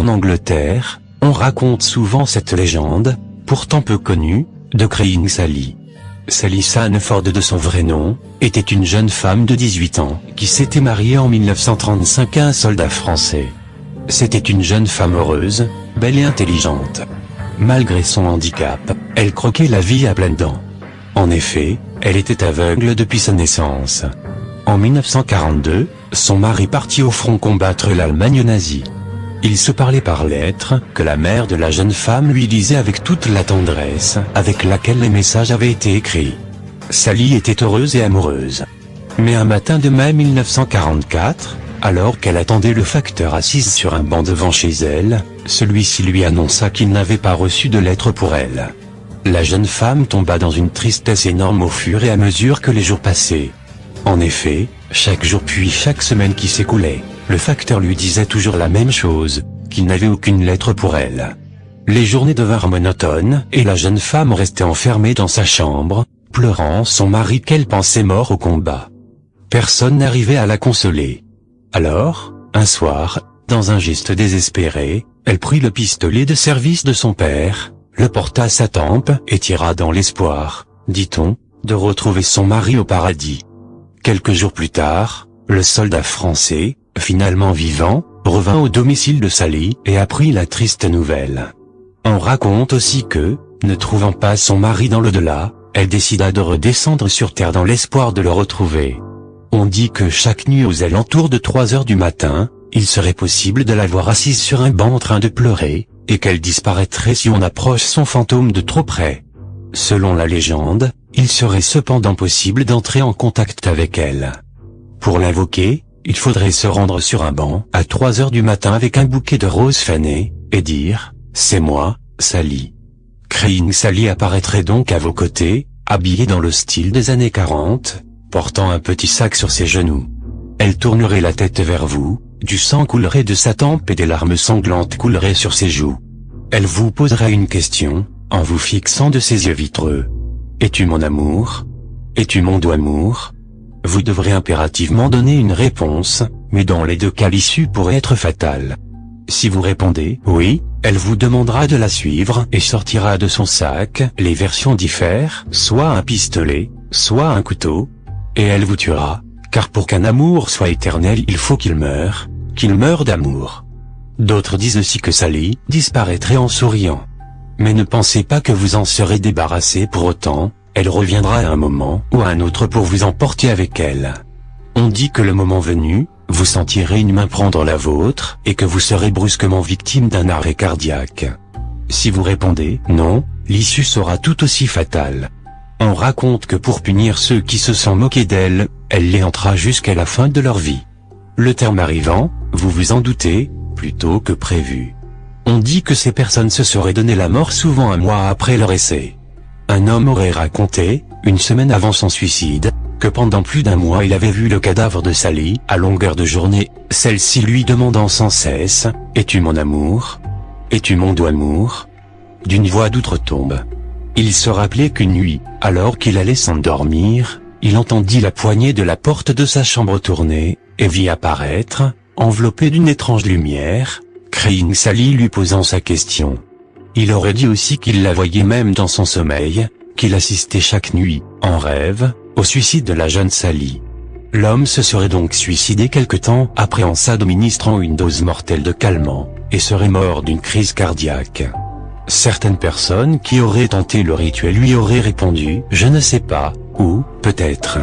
en Angleterre, on raconte souvent cette légende, pourtant peu connue, de Crying Sally. Sally Sanford de son vrai nom, était une jeune femme de 18 ans, qui s'était mariée en 1935 à un soldat français. C'était une jeune femme heureuse, belle et intelligente. Malgré son handicap, elle croquait la vie à pleines dents. En effet, elle était aveugle depuis sa naissance. En 1942, son mari partit au front combattre l'Allemagne nazie. Ils se parlaient par lettres, que la mère de la jeune femme lui lisait avec toute la tendresse avec laquelle les messages avaient été écrits. Sally était heureuse et amoureuse. Mais un matin de mai 1944, alors qu'elle attendait le facteur assise sur un banc devant chez elle, celui-ci lui annonça qu'il n'avait pas reçu de lettre pour elle. La jeune femme tomba dans une tristesse énorme au fur et à mesure que les jours passaient. En effet, chaque jour puis chaque semaine qui s'écoulait, le facteur lui disait toujours la même chose, qu'il n'avait aucune lettre pour elle. Les journées devinrent monotones et la jeune femme restait enfermée dans sa chambre, pleurant son mari qu'elle pensait mort au combat. Personne n'arrivait à la consoler. Alors, un soir, dans un geste désespéré, elle prit le pistolet de service de son père, le porta à sa tempe et tira dans l'espoir, dit-on, de retrouver son mari au paradis. Quelques jours plus tard, le soldat français, finalement vivant, revint au domicile de Sally et apprit la triste nouvelle. On raconte aussi que, ne trouvant pas son mari dans l'au-delà, elle décida de redescendre sur terre dans l'espoir de le retrouver. On dit que chaque nuit aux alentours de 3 heures du matin, il serait possible de la voir assise sur un banc en train de pleurer, et qu'elle disparaîtrait si on approche son fantôme de trop près. Selon la légende, il serait cependant possible d'entrer en contact avec elle. Pour l'invoquer, il faudrait se rendre sur un banc à 3 heures du matin avec un bouquet de roses fanées, et dire « C'est moi, Sally ». Crying Sally apparaîtrait donc à vos côtés, habillée dans le style des années 40, portant un petit sac sur ses genoux. Elle tournerait la tête vers vous, du sang coulerait de sa tempe et des larmes sanglantes couleraient sur ses joues. Elle vous poserait une question, en vous fixant de ses yeux vitreux. « Es-tu mon amour ? Es-tu mon doux amour ?» Vous devrez impérativement donner une réponse, mais dans les deux cas l'issue pourrait être fatale. Si vous répondez « oui », elle vous demandera de la suivre et sortira de son sac, les versions diffèrent, soit un pistolet, soit un couteau, et elle vous tuera, car pour qu'un amour soit éternel il faut qu'il meure d'amour. D'autres disent aussi que Sally disparaîtrait en souriant. Mais ne pensez pas que vous en serez débarrassé pour autant, elle reviendra à un moment ou à un autre pour vous emporter avec elle. On dit que le moment venu, vous sentirez une main prendre la vôtre et que vous serez brusquement victime d'un arrêt cardiaque. Si vous répondez « non », l'issue sera tout aussi fatale. On raconte que pour punir ceux qui se sont moqués d'elle, elle les hantera jusqu'à la fin de leur vie. Le terme arrivant, vous vous en doutez, plus tôt que prévu. On dit que ces personnes se seraient donné la mort souvent un mois après leur essai. Un homme aurait raconté, une semaine avant son suicide, que pendant plus d'un mois il avait vu le cadavre de Sally à longueur de journée, celle-ci lui demandant sans cesse « Es-tu mon amour ? Es-tu mon doux amour ?» d'une voix d'outre-tombe. Il se rappelait qu'une nuit, alors qu'il allait s'endormir, il entendit la poignée de la porte de sa chambre tourner, et vit apparaître, enveloppé d'une étrange lumière, Crying Sally lui posant sa question. Il aurait dit aussi qu'il la voyait même dans son sommeil, qu'il assistait chaque nuit, en rêve, au suicide de la jeune Sally. L'homme se serait donc suicidé quelque temps après en s'administrant une dose mortelle de calmant, et serait mort d'une crise cardiaque. Certaines personnes qui auraient tenté le rituel lui auraient répondu « je ne sais pas » ou « peut-être ».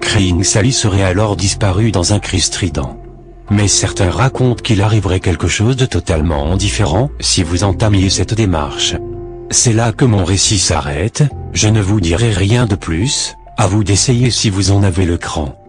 Crying Sally serait alors disparu dans un cri strident. Mais certains racontent qu'il arriverait quelque chose de totalement différent si vous entamiez cette démarche. C'est là que mon récit s'arrête, je ne vous dirai rien de plus, à vous d'essayer si vous en avez le cran.